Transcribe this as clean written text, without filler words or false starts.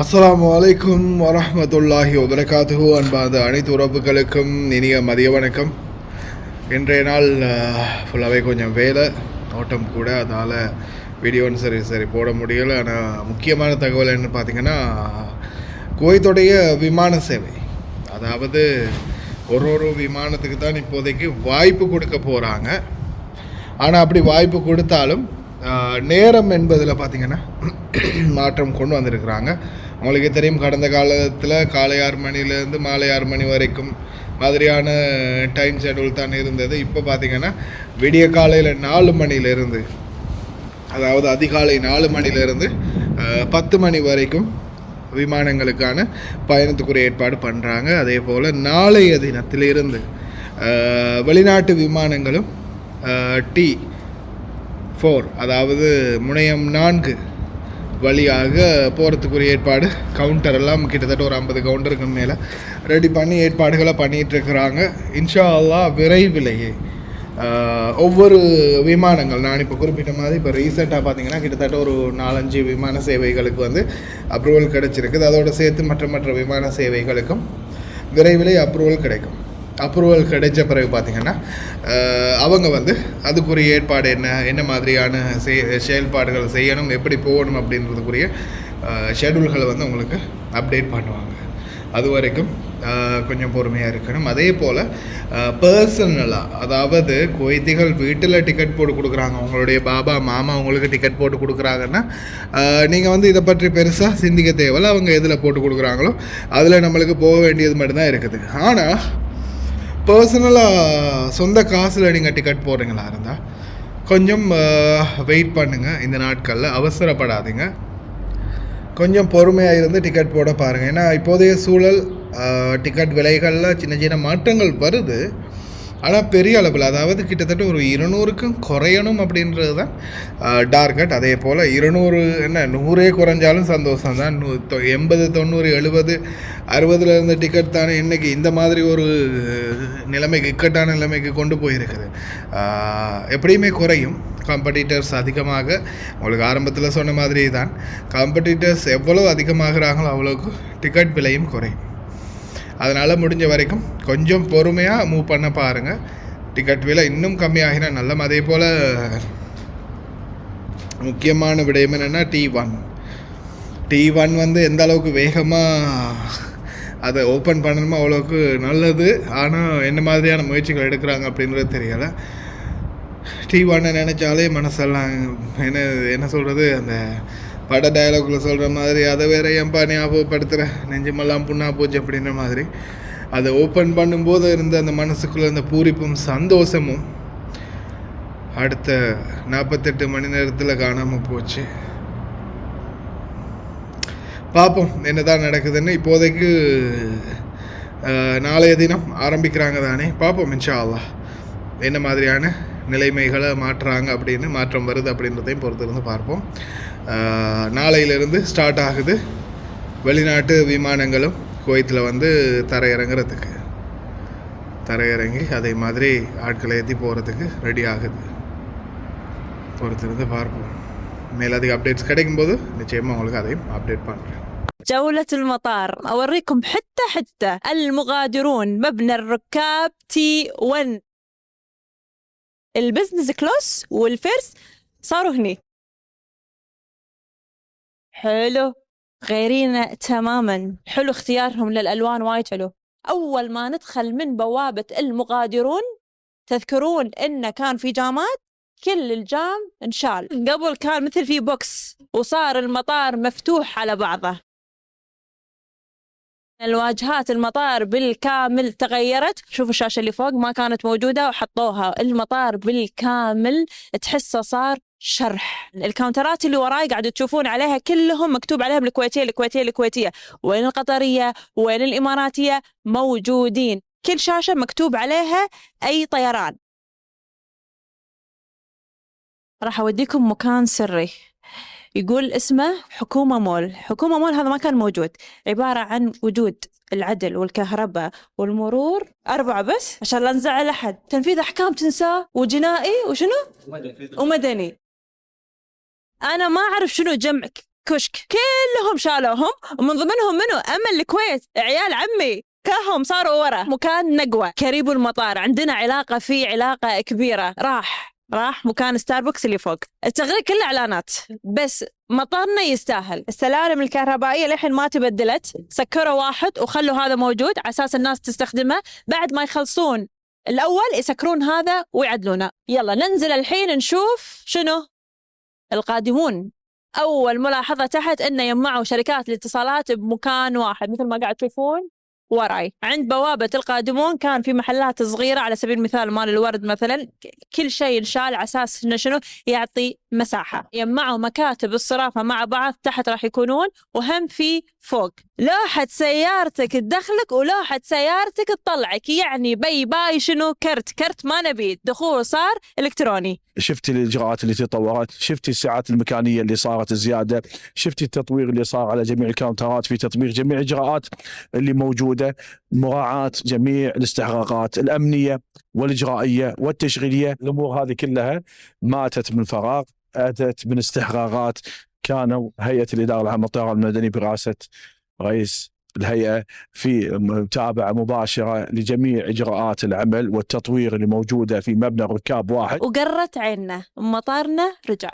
அஸ்ஸலாமு அலைக்கும் வரஹ்மத்துல்லாஹி வபரகாத்துஹு. அன்பார்ந்த அனைத்து உறவுகளுக்கும் இனிய மதிய வணக்கம். இன்றைய நாள் ஃபுல்லாகவே கொஞ்சம் வேலை ஓட்டம் கூட, அதனால் வீடியோன்னு சரி போட முடியலை. ஆனால் முக்கியமான தகவல் என்ன பார்த்திங்கன்னா, குவைத்துடைய விமான சேவை, அதாவது ஒரு விமானத்துக்கு தான் இப்போதைக்கு வாய்ப்பு கொடுக்க போகிறாங்க. ஆனால் அப்படி வாய்ப்பு கொடுத்தாலும் நேரம் என்பதில் பார்த்திங்கன்னா மாற்றம் கொண்டு வந்திருக்கிறாங்க. உங்களுக்கு தெரியும், கடந்த காலத்தில் காலை 6 மணிலேருந்து மாலை 6 மணி வரைக்கும் மாதிரியான டைம் ஷெடியூல் தான் இருந்தது. இப்போ பார்த்திங்கன்னா விடிய காலையில் 4 மணிலேருந்து, அதாவது அதிகாலை 4 மணிலேருந்து 10 மணி வரைக்கும் விமானங்களுக்கான பயணத்துக்குரிய ஏற்பாடு பண்ணுறாங்க. அதே போல் நாளைய தினத்திலிருந்து வெளிநாட்டு விமானங்களும் T4, அதாவது முனையம் 4 வழியாக போகிறதுக்குரிய ஏற்பாடு, கவுண்டர் எல்லாம் கிட்டத்தட்ட ஒரு 50 கவுண்டருக்கு மேலே ரெடி பண்ணி ஏற்பாடுகளை பண்ணிகிட்ருக்குறாங்க. இன்ஷா அல்லாஹ் விரைவிலேயே ஒவ்வொரு விமானங்கள், நான் இப்போ குறிப்பிட்ட மாதிரி இப்போ ரீசெண்டாக பார்த்திங்கன்னா கிட்டத்தட்ட ஒரு 4-5 விமான சேவைகளுக்கு அப்ரூவல் கிடச்சிருக்குது. அதோடு சேர்த்து மற்ற விமான சேவைகளுக்கும் விரைவிலே அப்ரூவல் கிடைக்கும். அப்ரூவல் கிடைச்ச பிறகு பார்த்திங்கன்னா அவங்க அதுக்குரிய ஏற்பாடு என்ன மாதிரியான செயல்பாடுகள் செய்யணும், எப்படி போகணும் அப்படின்றதுக்குரிய ஷெடியூல்களை உங்களுக்கு அப்டேட் பண்ணுவாங்க. அது வரைக்கும் கொஞ்சம் பொறுமையாக இருக்கணும். அதே போல் பர்சனலாக, அதாவது குவைத்திகள் வீட்டில் டிக்கெட் போட்டு கொடுக்குறாங்க, உங்களுடைய பாபா மாமா உங்களுக்கு டிக்கெட் போட்டு கொடுக்குறாங்கன்னா நீங்கள் இதை பற்றி பெருசாக சிந்திக்க தேவையில்ல. அவங்க எதில் போட்டு கொடுக்குறாங்களோ அதில் நம்மளுக்கு போக வேண்டியது மட்டும்தான் இருக்குது. ஆனால் பர்சனலாக சொந்த காசில் நீங்கள் டிக்கெட் போடுறீங்களா இருந்தால் கொஞ்சம் வெயிட் பண்ணுங்கள். இந்த நாட்களில் அவசரப்படாதீங்க, கொஞ்சம் பொறுமையாக இருந்து டிக்கெட் போட பாருங்கள். ஏன்னா இப்போதைய சூழல் டிக்கெட் விலைகளில் சின்ன மாற்றங்கள் வருது, ஆனால் பெரிய அளவில், அதாவது கிட்டத்தட்ட ஒரு 200க்கும் குறையணும் அப்படின்றது தான் டார்கெட். அதே போல் 200 என்ன 100 குறைஞ்சாலும் சந்தோஷம் தான். 80, 90, 70, 60 இருந்த டிக்கெட் தானே இன்றைக்கி இந்த மாதிரி ஒரு நிலைமைக்கு, இக்கட்டான நிலைமைக்கு கொண்டு போயிருக்குது. எப்படியுமே குறையும். காம்படிட்டர்ஸ் அதிகமாக, உங்களுக்கு ஆரம்பத்தில் சொன்ன மாதிரி தான், காம்படிட்டர்ஸ் எவ்வளோ அதிகமாகறாங்களோ அவ்வளோக்கு டிக்கெட் விலையும் குறையும். அதனால் முடிஞ்ச வரைக்கும் கொஞ்சம் பொறுமையாக மூவ் பண்ண பாருங்கள். டிக்கெட் விலை இன்னும் கம்மியாகினா நல்லம். அதே போல் முக்கியமான விடயம் என்னென்னா T1 எந்த அளவுக்கு வேகமாக அதை ஓப்பன் பண்ணணுமோ அவ்வளோக்கு நல்லது. ஆனால் என்ன மாதிரியான முயற்சிகள் எடுக்கிறாங்க அப்படின்றது தெரியலை. T1 நினச்சாலே மனசெல்லாம் என்ன சொல்கிறது, அந்த பட டயலாகில் சொல்கிற மாதிரி, அதை வேற ஏன்பா ஞாபகப்படுத்துகிற, நெஞ்சமெல்லாம் புண்ணா போச்சு அப்படின்ற மாதிரி, அதை ஓப்பன் பண்ணும்போது இருந்த அந்த மனசுக்குள்ளே அந்த பூரிப்பும் சந்தோஷமும் அடுத்த 48 மணி நேரத்தில் காணாமல் போச்சு. பார்ப்போம் என்னதான் நடக்குதுன்னு. இப்போதைக்கு நாளைய தினம் ஆரம்பிக்கிறாங்க தானே, பார்ப்போம் இன்ஷா அல்லாஹ் என்ன மாதிரியான நிலைமைகளை மாற்றம் வருது அப்படின்றதையும் பொறுத்திருந்து பார்ப்போம். நாளையிலிருந்து ஸ்டார்ட் ஆகுது வெளிநாட்டு விமானங்களும் குவைத்தில் தரையிறங்கி அதே மாதிரி ஆட்களை ஏற்றி போகிறதுக்கு ரெடி ஆகுது. பொறுத்திருந்து பார்ப்போம். மேலதிக அப்டேட்ஸ் கிடைக்கும் போது நிச்சயமாக உங்களுக்கு அதையும் அப்டேட் பண்ணுறேன். جولة المطار أوريكم حتى المغادرون مبنى الركاب T1، البزنس كلاس والفيرس صاروا هني. حلو، غيرين تماما، حلو اختيارهم للألوان، وايد حلو. أول ما ندخل من بوابة المغادرون، تذكرون إنه كان في جامات، كل الجام انشال. قبل كان مثل في بوكس، وصار المطار مفتوح على بعضه. الواجهات المطار بالكامل تغيرت. شوفوا الشاشة اللي فوق ما كانت موجودة وحطوها. المطار بالكامل تحسه صار شرح. الكاونترات اللي وراي قاعدوا تشوفون عليها كلهم مكتوب عليهم الكويتية، وين القطرية وين الإماراتية موجودين. كل شاشة مكتوب عليها أي طيران. راح أوديكم مكان سري يقول اسمه حكومة مول. هذا ما كان موجود، عبارة عن وجود العدل والكهرباء والمرور 4 بس عشان لا نزعل أحد. تنفيذ أحكام تنساه، وجنائي وشنو ومدني. أنا ما أعرف شنو جمع كشك كلهم شالوهم، ومن ضمنهم منو أمل الكويت، عيال عمي كلهم صاروا ورا. مكان نقوة كريبو المطار عندنا علاقة فيه، علاقة كبيرة. راح مكان ستاربكس اللي فوق، التغريد كله إعلانات، بس مطارنا يستاهل. السلالم الكهربائية لحين ما تبدلت، سكروا واحد وخلوا هذا موجود على أساس الناس تستخدمه، بعد ما يخلصون الأول يسكرون هذا ويعدلونه. يلا ننزل الحين نشوف شنو القادمون. أول ملاحظة تحت إنه يجمعوا شركات الاتصالات بمكان واحد، مثل ما قاعد تشوفون وراي عند بوابة القادمون. كان في محلات صغيرة على سبيل المثال مال الورد مثلا، كل شيء انشال على أساس إنه شنو يعطي مساحة. يجمعوا مكاتب الصرافة مع بعض تحت راح يكونون، وهم في فوق لوحة سيارتك تدخلك ولوحة سيارتك تطلعك، يعني باي شنو كرت ما نبي، دخول صار إلكتروني. شفتي الإجراءات اللي تطورت، شفتي الساعات المكانية اللي صارت زيادة، شفتي التطوير اللي صار على جميع الكاونترات، في تطبيق جميع الإجراءات اللي موجودة، مراعاة جميع الاستحقاقات الأمنية والإجرائية والتشغيلية. الأمور هذه كلها ما أتت من فراغ، أتت من استحقاقات كانوا هيئة الإدارة العامة للطيران المدني برئاسة رئيس الهيئة في متابعة مباشرة لجميع إجراءات العمل والتطوير اللي موجودة في مبنى ركاب واحد. وقرت عيننا، مطارنا رجع.